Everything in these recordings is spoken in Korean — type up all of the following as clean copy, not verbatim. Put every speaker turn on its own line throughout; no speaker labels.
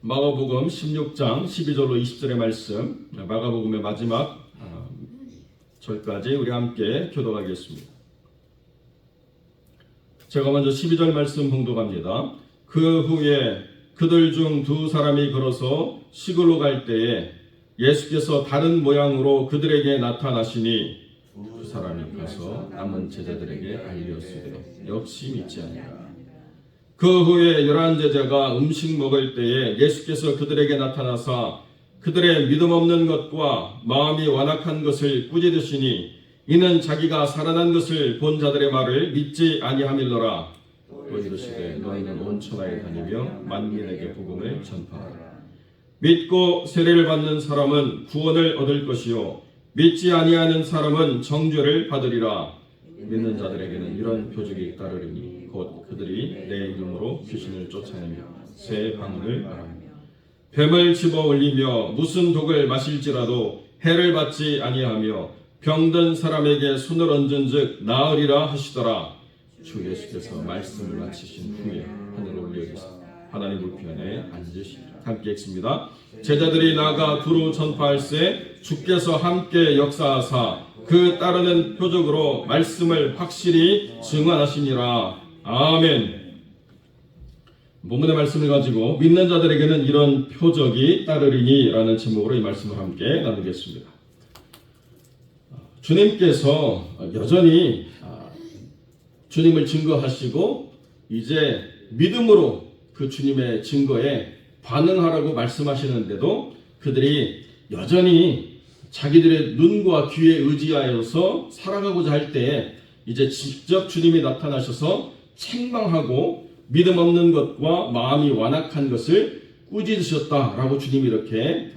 마가복음 16장 12절로 20절의 말씀, 마가복음의 마지막 절까지 우리 함께 교독하겠습니다. 제가 먼저 12절 말씀 봉독합니다. 그 후에 그들 중 두 사람이 걸어서 시골로 갈 때에 예수께서 다른 모양으로 그들에게 나타나시니 두 사람이 가서 남은 제자들에게 알렸으되 역시 믿지 아니하라. 그 후에 11 제자가 음식 먹을 때에 예수께서 그들에게 나타나사 그들의 믿음 없는 것과 마음이 완악한 것을 꾸짖으시니 이는 자기가 살아난 것을 본 자들의 말을 믿지 아니함일러라. 또 이르시되 너희는 온 천하에 다니며 만민에게 복음을 전파하라. 믿고 세례를 받는 사람은 구원을 얻을 것이요 믿지 아니하는 사람은 정죄를 받으리라. 믿는 자들에게는 이런 표적이 따르리니 곧 그들이 내 이름으로 귀신을 쫓아내며 새 방언을 말하며 뱀을 집어 올리며 무슨 독을 마실지라도 해를 받지 아니하며 병든 사람에게 손을 얹은즉 나으리라 하시더라. 주 예수께서 말씀을 마치신 후에 하늘을 올려주사 하나님 우편에 앉으시리라. 함께 읽습니다. 제자들이 나가 두루 전파할세 주께서 함께 역사하사 그 따르는 표적으로 말씀을 확실히 증언하시니라. 아멘. 본문의 말씀을 가지고 믿는 자들에게는 이런 표적이 따르리니 라는 제목으로 이 말씀을 함께 나누겠습니다. 주님께서 여전히 주님을 증거하시고 이제 믿음으로 그 주님의 증거에 반응하라고 말씀하시는데도 그들이 여전히 자기들의 눈과 귀에 의지하여서 살아가고자 할 때에 이제 직접 주님이 나타나셔서 책망하고 믿음 없는 것과 마음이 완악한 것을 꾸짖으셨다라고 주님이 이렇게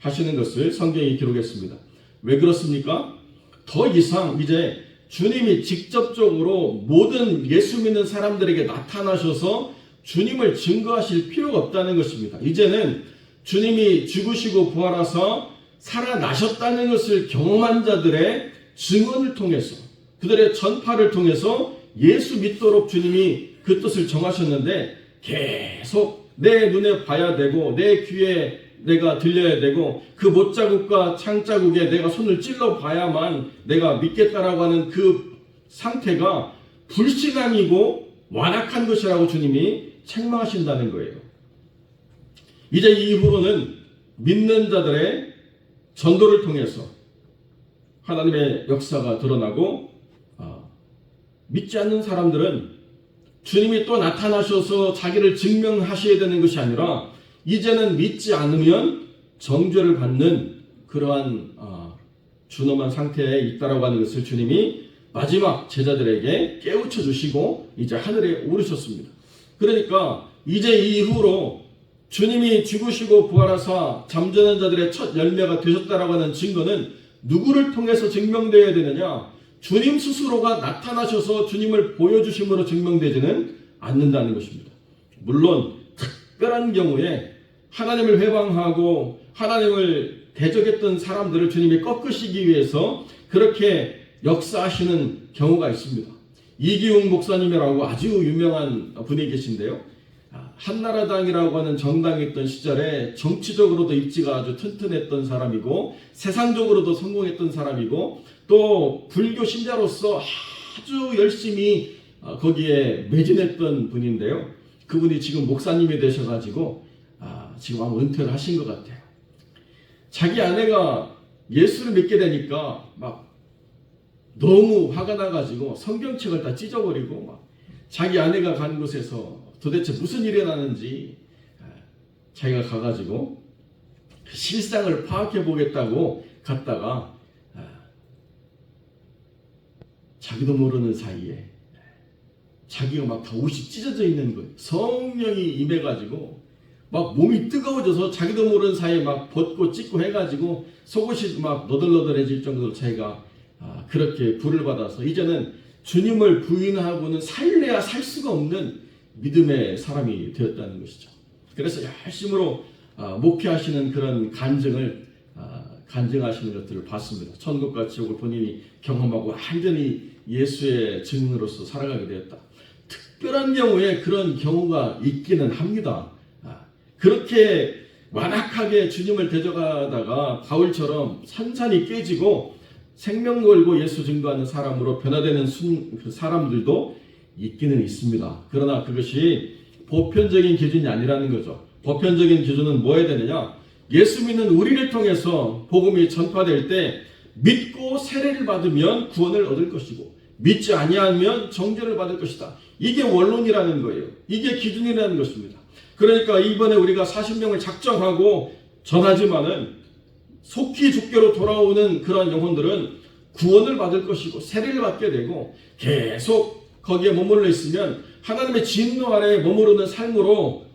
하시는 것을 성경이 기록했습니다. 왜 그렇습니까? 더 이상 이제 주님이 직접적으로 모든 예수 믿는 사람들에게 나타나셔서 주님을 증거하실 필요가 없다는 것입니다. 이제는 주님이 죽으시고 부활하사 살아나셨다는 것을 경험한 자들의 증언을 통해서 그들의 전파를 통해서 예수 믿도록 주님이 그 뜻을 정하셨는데 계속 내 눈에 봐야 되고 내 귀에 내가 들려야 되고 그 못자국과 창자국에 내가 손을 찔러 봐야만 내가 믿겠다라고 하는 그 상태가 불신앙이고 완악한 것이라고 주님이 책망하신다는 거예요. 이제 이후로는 믿는 자들의 전도를 통해서 하나님의 역사가 드러나고 믿지 않는 사람들은 주님이 또 나타나셔서 자기를 증명하셔야 되는 것이 아니라 이제는 믿지 않으면 정죄를 받는 그러한 준엄한 상태에 있다라고 하는 것을 주님이 마지막 제자들에게 깨우쳐 주시고 이제 하늘에 오르셨습니다. 그러니까 이제 이후로 주님이 죽으시고 부활하사 잠자는 자들의 첫 열매가 되셨다라고 하는 증거는 누구를 통해서 증명되어야 되느냐? 주님 스스로가 나타나셔서 주님을 보여주심으로 증명되지는 않는다는 것입니다. 물론 특별한 경우에 하나님을 회방하고 하나님을 대적했던 사람들을 주님이 꺾으시기 위해서 그렇게 역사하시는 경우가 있습니다. 이기웅 목사님이라고 아주 유명한 분이 계신데요. 한나라당이라고 하는 정당이 있던 시절에 정치적으로도 입지가 아주 튼튼했던 사람이고 세상적으로도 성공했던 사람이고 또 불교 신자로서 아주 열심히 거기에 매진했던 분인데요. 그분이 지금 목사님이 되셔가지고 지금 아마 은퇴를 하신 것 같아요. 자기 아내가 예수를 믿게 되니까 막 너무 화가 나가지고 성경책을 다 찢어버리고 막 자기 아내가 간 곳에서 도대체 무슨 일이 나는지 자기가 가가지고 실상을 파악해 보겠다고 갔다가 자기도 모르는 사이에 자기가 막 다 옷이 찢어져 있는 거예요. 성령이 임해가지고 막 몸이 뜨거워져서 자기도 모르는 사이에 막 벗고 찢고 해가지고 속옷이 막 너덜너덜해질 정도로 자기가 그렇게 불을 받아서 이제는 주님을 부인하고는 살래야 살 수가 없는 믿음의 사람이 되었다는 것이죠. 그래서 열심으로 목회하시는 그런 간증하시는 것들을 봤습니다. 천국과 지옥을 본인이 경험하고 완전히 예수의 증인으로서 살아가게 되었다. 특별한 경우에 그런 경우가 있기는 합니다. 그렇게 완악하게 주님을 대적하다가 바울처럼 산산이 깨지고 생명 걸고 예수 증거하는 사람으로 변화되는 그 사람들도 있기는 있습니다. 그러나 그것이 보편적인 기준이 아니라는 거죠. 보편적인 기준은 뭐해야 되느냐? 예수 믿는 우리를 통해서 복음이 전파될 때 믿고 세례를 받으면 구원을 얻을 것이고 믿지 아니하면 정죄를 받을 것이다. 이게 원론이라는 거예요. 이게 기준이라는 것입니다. 그러니까 이번에 우리가 40명을 작정하고 전하지만은 속히 주께로 돌아오는 그러한 영혼들은 구원을 받을 것이고 세례를 받게 되고 계속 거기에 머물러 있으면 하나님의 진노 아래 머무르는 삶으로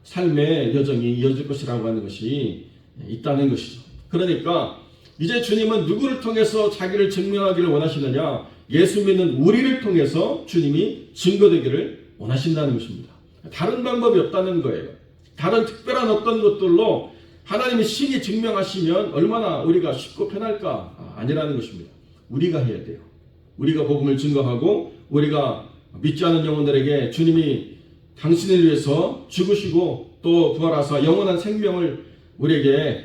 삶의 여정이 이어질 것이라고 하는 것이 있다는 것이죠. 그러니까 이제 주님은 누구를 통해서 자기를 증명하기를 원하시느냐? 예수 믿는 우리를 통해서 주님이 증거되기를 원하신다는 것입니다. 다른 방법이 없다는 거예요. 다른 특별한 어떤 것들로 하나님이 신이 증명하시면 얼마나 우리가 쉽고 편할까? 아니라는 것입니다. 우리가 해야 돼요. 우리가 복음을 증거하고 우리가 믿지 않는 영혼들에게 주님이 당신을 위해서 죽으시고 또 부활하사 영원한 생명을 우리에게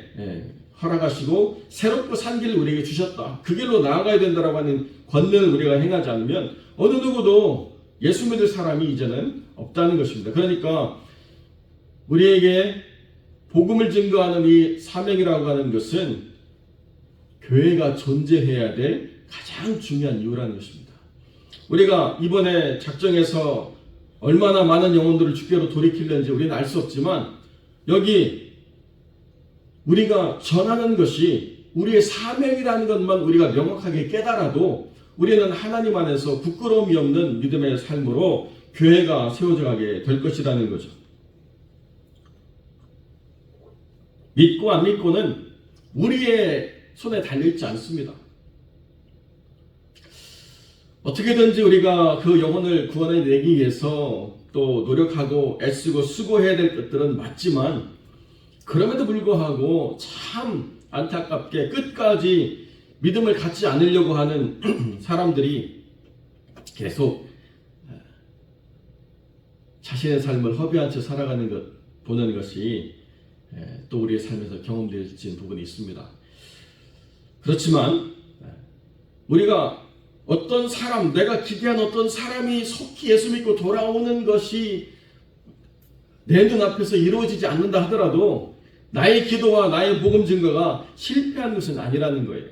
허락하시고 새롭고 산 길을 우리에게 주셨다. 그 길로 나아가야 된다라고 하는 권면을 우리가 행하지 않으면 어느 누구도 예수 믿을 사람이 이제는 없다는 것입니다. 그러니까 우리에게 복음을 증거하는 이 사명이라고 하는 것은 교회가 존재해야 될 가장 중요한 이유라는 것입니다. 우리가 이번에 작정해서 얼마나 많은 영혼들을 주께로 돌이키려는지 우리는 알 수 없지만 여기 우리가 전하는 것이 우리의 사명이라는 것만 우리가 명확하게 깨달아도 우리는 하나님 안에서 부끄러움이 없는 믿음의 삶으로 교회가 세워져 가게 될 것이라는 거죠. 믿고 안 믿고는 우리의 손에 달려있지 않습니다. 어떻게든지 우리가 그 영혼을 구원해내기 위해서 또 노력하고 애쓰고 수고해야 될 것들은 맞지만 그럼에도 불구하고 참 안타깝게 끝까지 믿음을 갖지 않으려고 하는 사람들이 계속 자신의 삶을 허비한 채 살아가는 것 보는 것이 또 우리의 삶에서 경험되어진 부분이 있습니다. 그렇지만 우리가 어떤 사람, 내가 기대한 어떤 사람이 속히 예수 믿고 돌아오는 것이 내 눈앞에서 이루어지지 않는다 하더라도 나의 기도와 나의 복음 증거가 실패한 것은 아니라는 거예요.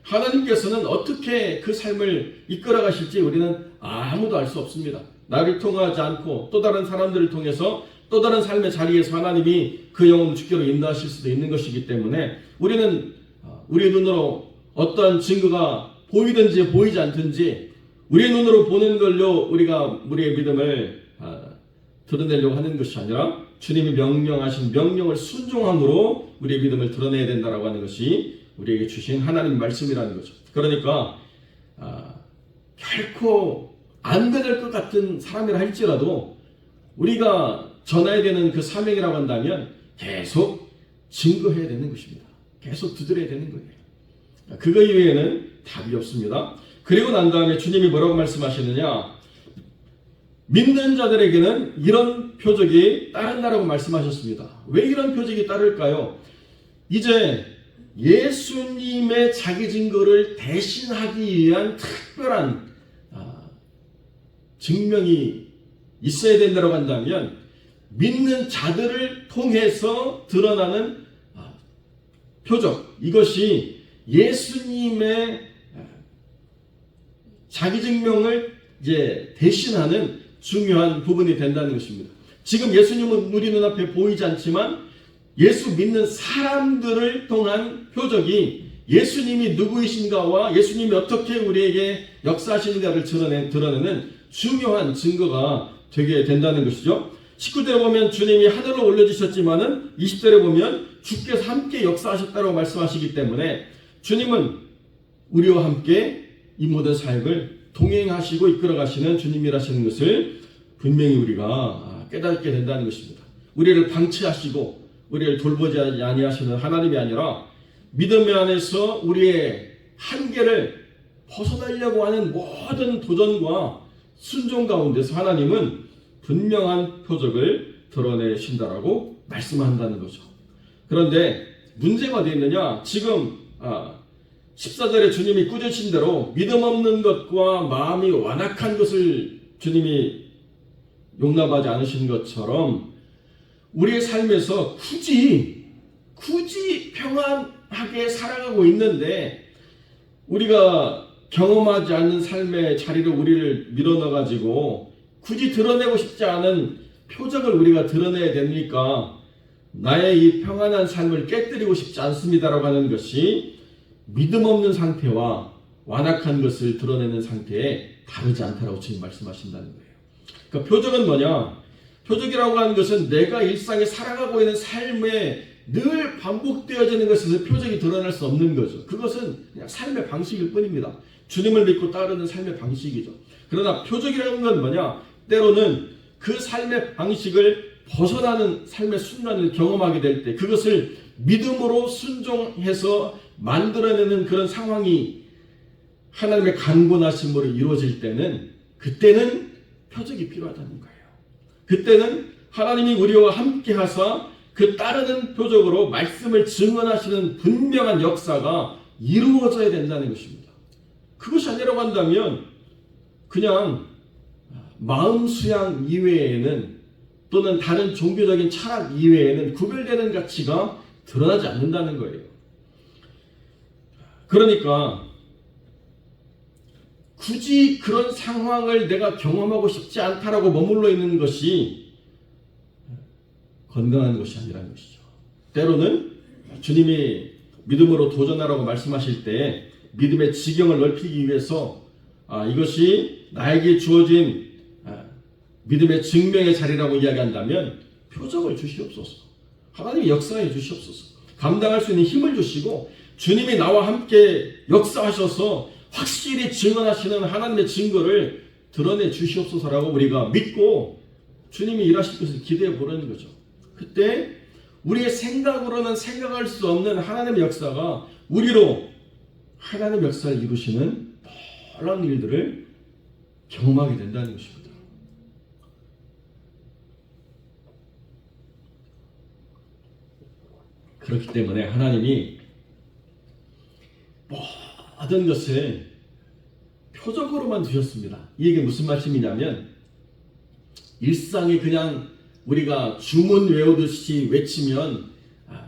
하나님께서는 어떻게 그 삶을 이끌어 가실지 우리는 아무도 알 수 없습니다. 나를 통하지 않고 또 다른 사람들을 통해서 또 다른 삶의 자리에서 하나님이 그 영혼을 주께로 인도하실 수도 있는 것이기 때문에 우리는 우리의 눈으로 어떠한 증거가 보이든지 보이지 않든지 우리의 눈으로 보는 걸로 우리가 우리의 믿음을 드러내려고 하는 것이 아니라 주님이 명령하신 명령을 순종함으로 우리의 믿음을 드러내야 된다라고 하는 것이 우리에게 주신 하나님 말씀이라는 거죠. 그러니까 결코 안 될 것 같은 사람이라 할지라도 우리가 전해야 되는 그 사명이라고 한다면 계속 증거해야 되는 것입니다. 계속 두드려야 되는 거예요. 그거 이외에는 답이 없습니다. 그리고 난 다음에 주님이 뭐라고 말씀하시느냐? 믿는 자들에게는 이런 표적이 따른다라고 말씀하셨습니다. 왜 이런 표적이 따를까요? 이제 예수님의 자기 증거를 대신하기 위한 특별한 증명이 있어야 된다고 한다면 믿는 자들을 통해서 드러나는 표적, 이것이 예수님의 자기 증명을 이제 대신하는 중요한 부분이 된다는 것입니다. 지금 예수님은 우리 눈앞에 보이지 않지만 예수 믿는 사람들을 통한 표적이 예수님이 누구이신가와 예수님이 어떻게 우리에게 역사하시는가를 드러내는 중요한 증거가 되게 된다는 것이죠. 19절에 보면 주님이 하늘로 올려주셨지만은 20절에 보면 주께서 함께 역사하셨다고 말씀하시기 때문에 주님은 우리와 함께 이 모든 삶을 동행하시고 이끌어가시는 주님이라시는 것을 분명히 우리가 깨닫게 된다는 것입니다. 우리를 방치하시고 우리를 돌보지 아니하시는 하나님이 아니라 믿음 안에서 우리의 한계를 벗어나려고 하는 모든 도전과 순종 가운데서 하나님은 분명한 표적을 드러내신다라고 말씀한다는 거죠. 그런데 문제가 어디 있느냐? 지금 14절에 주님이 꾸짖으신 대로 믿음 없는 것과 마음이 완악한 것을 주님이 용납하지 않으신 것처럼 우리의 삶에서 굳이 평안하게 살아가고 있는데 우리가 경험하지 않는 삶의 자리로 우리를 밀어넣어가지고 굳이 드러내고 싶지 않은 표적을 우리가 드러내야 됩니까? 나의 이 평안한 삶을 깨뜨리고 싶지 않습니다라고 하는 것이 믿음 없는 상태와 완악한 것을 드러내는 상태에 다르지 않다라고 주님 말씀하신다는 거예요. 그러니까 표적은 뭐냐? 표적이라고 하는 것은 내가 일상에 살아가고 있는 삶에 늘 반복되어지는 것에서 표적이 드러날 수 없는 거죠. 그것은 그냥 삶의 방식일 뿐입니다. 주님을 믿고 따르는 삶의 방식이죠. 그러나 표적이라는 건 뭐냐? 때로는 그 삶의 방식을 벗어나는 삶의 순간을 경험하게 될 때 그것을 믿음으로 순종해서 만들어내는 그런 상황이 하나님의 강권하심으로 이루어질 때는 그때는 표적이 필요하다는 거예요. 그때는 하나님이 우리와 함께 하사 그 따르는 표적으로 말씀을 증언하시는 분명한 역사가 이루어져야 된다는 것입니다. 그것이 아니라고 한다면 그냥 마음 수양 이외에는 또는 다른 종교적인 철학 이외에는 구별되는 가치가 드러나지 않는다는 거예요. 그러니까 굳이 그런 상황을 내가 경험하고 싶지 않다라고 머물러 있는 것이 건강한 것이 아니라는 것이죠. 때로는 주님이 믿음으로 도전하라고 말씀하실 때 믿음의 지경을 넓히기 위해서 이것이 나에게 주어진 믿음의 증명의 자리라고 이야기한다면 표적을 주시옵소서. 하나님이 역사해 주시옵소서. 감당할 수 있는 힘을 주시고 주님이 나와 함께 역사하셔서 확실히 증언하시는 하나님의 증거를 드러내 주시옵소서라고 우리가 믿고 주님이 일하실 것을 기대해 보는 거죠. 그때 우리의 생각으로는 생각할 수 없는 하나님의 역사가 우리로 하나님의 역사를 이루시는 놀라운 일들을 경험하게 된다는 것입니다. 그렇기 때문에 하나님이 모든 것을 표적으로만 두셨습니다. 이게 무슨 말씀이냐면 일상에 그냥 우리가 주문 외우듯이 외치면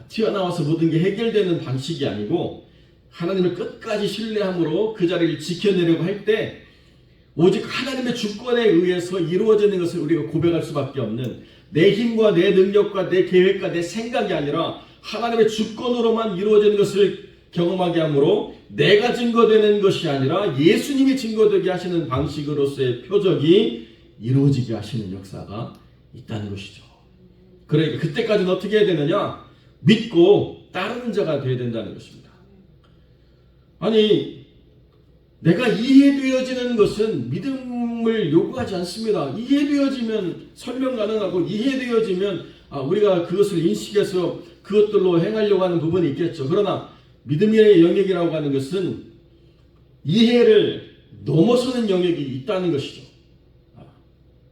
튀어나와서 모든 게 해결되는 방식이 아니고 하나님을 끝까지 신뢰함으로 그 자리를 지켜내려고 할 때 오직 하나님의 주권에 의해서 이루어지는 것을 우리가 고백할 수밖에 없는 내 힘과 내 능력과 내 계획과 내 생각이 아니라 하나님의 주권으로만 이루어지는 것을 경험하게 하므로 내가 증거되는 것이 아니라 예수님이 증거되게 하시는 방식으로서의 표적이 이루어지게 하시는 역사가 있다는 것이죠. 그러니까 그때까지는 어떻게 해야 되느냐? 믿고 따르는 자가 되어야 된다는 것입니다. 아니 내가 이해되어지는 것은 믿음을 요구하지 않습니다. 이해되어지면 설명 가능하고 이해되어지면 우리가 그것을 인식해서 그것들로 행하려고 하는 부분이 있겠죠. 그러나 믿음의 영역이라고 하는 것은 이해를 넘어서는 영역이 있다는 것이죠.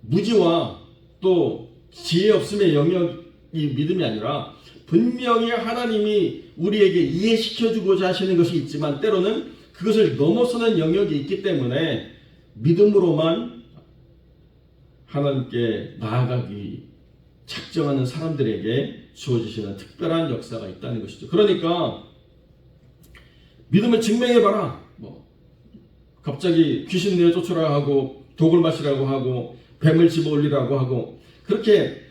무지와 또 지혜 없음의 영역이 믿음이 아니라 분명히 하나님이 우리에게 이해시켜주고자 하시는 것이 있지만 때로는 그것을 넘어서는 영역이 있기 때문에 믿음으로만 하나님께 나아가기 작정하는 사람들에게 주어지시는 특별한 역사가 있다는 것이죠. 그러니까 믿음을 증명해봐라. 갑자기 귀신 내어 쫓으라 하고 독을 마시라고 하고 뱀을 집어올리라고 하고 그렇게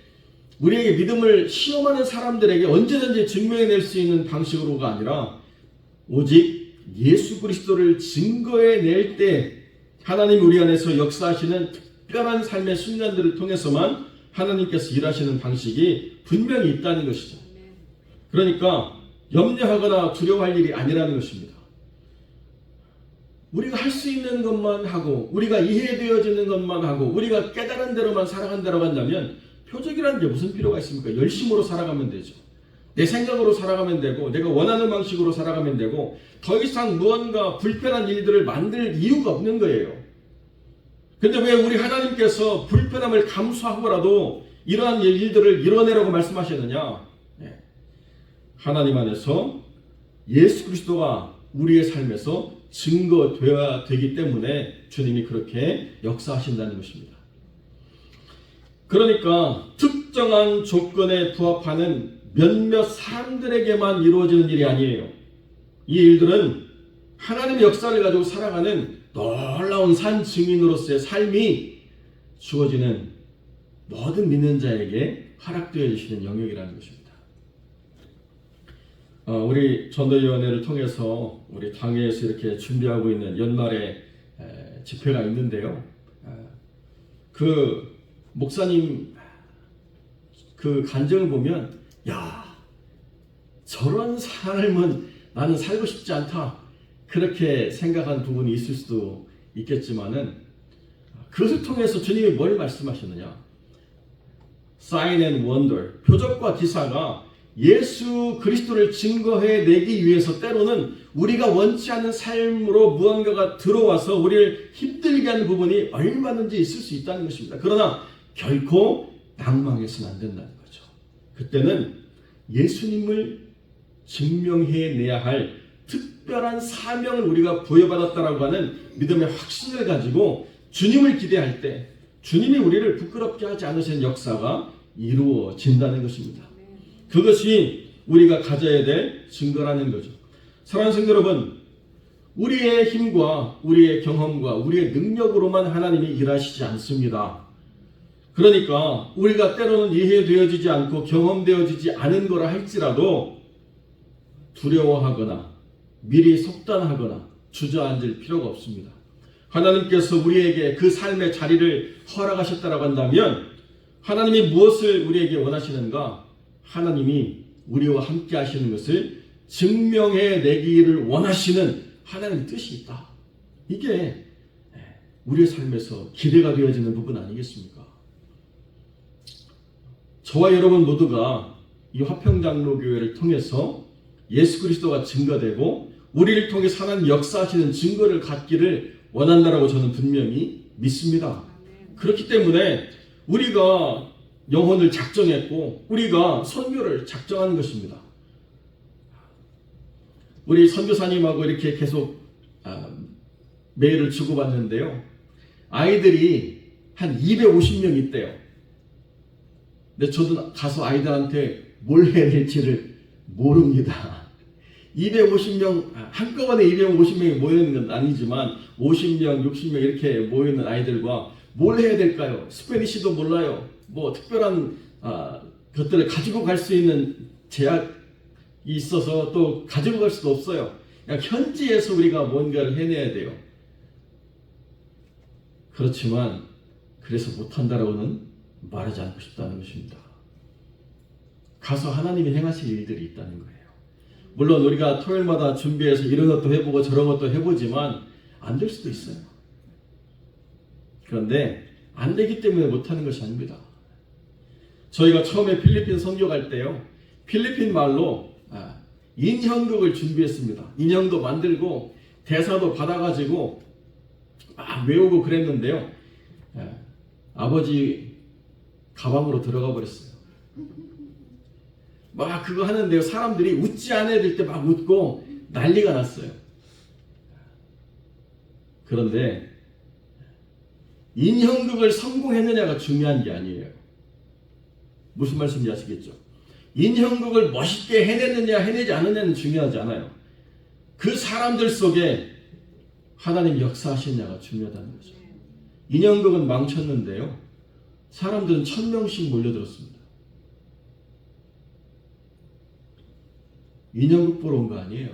우리에게 믿음을 시험하는 사람들에게 언제든지 증명해낼 수 있는 방식으로가 아니라 오직 예수 그리스도를 증거해낼 때 하나님 우리 안에서 역사하시는 특별한 삶의 순간들을 통해서만 하나님께서 일하시는 방식이 분명히 있다는 것이죠. 그러니까 염려하거나 두려워할 일이 아니라는 것입니다. 우리가 할 수 있는 것만 하고 우리가 이해되어지는 것만 하고 우리가 깨달은 대로만 살아간다고 한다면 표적이라는 게 무슨 필요가 있습니까? 열심으로 살아가면 되죠. 내 생각으로 살아가면 되고 내가 원하는 방식으로 살아가면 되고 더 이상 무언가 불편한 일들을 만들 이유가 없는 거예요. 근데 왜 우리 하나님께서 불편함을 감수하고라도 이러한 일들을 이뤄내라고 말씀하셨느냐? 하나님 안에서 예수 그리스도가 우리의 삶에서 증거되어야 되기 때문에 주님이 그렇게 역사하신다는 것입니다. 그러니까 특정한 조건에 부합하는 몇몇 사람들에게만 이루어지는 일이 아니에요. 이 일들은 하나님의 역사를 가지고 살아가는 놀라운 산 증인으로서의 삶이 주어지는 모든 믿는 자에게 허락되어 주시는 영역이라는 것입니다. 우리 전도위원회를 통해서 우리 당회에서 이렇게 준비하고 있는 연말에 집회가 있는데요. 그 목사님 그 간증을 보면 야, 저런 삶은 나는 살고 싶지 않다 그렇게 생각한 부분이 있을 수도 있겠지만은 그것을 통해서 주님이 뭘 말씀하셨느냐? Sign and wonder, 표적과 기사가 예수 그리스도를 증거해내기 위해서 때로는 우리가 원치 않는 삶으로 무언가가 들어와서 우리를 힘들게 하는 부분이 얼마든지 있을 수 있다는 것입니다. 그러나 결코 낭망해서는 안 된다는 거죠. 그때는 예수님을 증명해내야 할 특별한 사명을 우리가 부여받았다라고 하는 믿음의 확신을 가지고 주님을 기대할 때 주님이 우리를 부끄럽게 하지 않으시는 역사가 이루어진다는 것입니다. 그것이 우리가 가져야 될 증거라는 거죠. 사랑하는 성도 여러분, 우리의 힘과 우리의 경험과 우리의 능력으로만 하나님이 일하시지 않습니다. 그러니까 우리가 때로는 이해되어지지 않고 경험되어지지 않은 거라 할지라도 두려워하거나 미리 속단하거나 주저앉을 필요가 없습니다. 하나님께서 우리에게 그 삶의 자리를 허락하셨다고 한다면 하나님이 무엇을 우리에게 원하시는가? 하나님이 우리와 함께 하시는 것을 증명해내기를 원하시는 하나님의 뜻이 있다. 이게 우리의 삶에서 기대가 되어지는 부분 아니겠습니까? 저와 여러분 모두가 이 화평장로교회를 통해서 예수 그리스도가 증거되고 우리를 통해 하나님 역사하시는 증거를 갖기를 원한다라고 저는 분명히 믿습니다. 그렇기 때문에 우리가 영혼을 작정했고 우리가 선교를 작정하는 것입니다. 우리 선교사님하고 이렇게 계속 메일을 주고받는데요. 아이들이 한 250명 있대요. 근데 저도 가서 아이들한테 뭘 해야 될지를 모릅니다. 250명, 한꺼번에 250명이 모이는 건 아니지만 50명, 60명 이렇게 모이는 아이들과 뭘 해야 될까요? 스페니시도 몰라요. 뭐 특별한 것들을 가지고 갈 수 있는 제약이 있어서 또 가지고 갈 수도 없어요. 그냥 현지에서 우리가 뭔가를 해내야 돼요. 그렇지만 그래서 못한다라고는 말하지 않고 싶다는 것입니다. 가서 하나님이 행하실 일들이 있다는 거예요. 물론 우리가 토요일마다 준비해서 이런 것도 해보고 저런 것도 해보지만 안 될 수도 있어요. 그런데 안 되기 때문에 못하는 것이 아닙니다. 저희가 처음에 필리핀 선교 갈 때요. 필리핀 말로 인형극을 준비했습니다. 인형도 만들고 대사도 받아가지고 막 외우고 그랬는데요. 아버지 가방으로 들어가 버렸어요. 막 그거 하는데요. 사람들이 웃지 않아야 될 때 막 웃고 난리가 났어요. 그런데 인형극을 성공했느냐가 중요한 게 아니에요. 무슨 말씀인지 아시겠죠? 인형극을 멋있게 해냈느냐 해내지 않느냐는 중요하지 않아요. 그 사람들 속에 하나님 역사하시느냐가 중요하다는 거죠. 인형극은 망쳤는데요. 사람들은 1000명씩 몰려들었습니다. 인형극 보러 온 거 아니에요.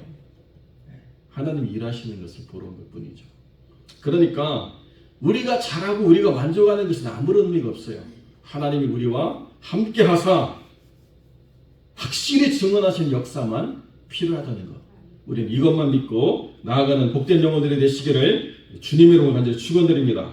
하나님이 일하시는 것을 보러 온 것뿐이죠. 그러니까 우리가 잘하고 우리가 만족하는 것은 아무런 의미가 없어요. 하나님이 우리와 함께 하사 확실히 증언하신 역사만 필요하다는 것. 우리는 이것만 믿고 나아가는 복된 영혼들이 되시기를 주님의 이름으로 간절히 축원드립니다.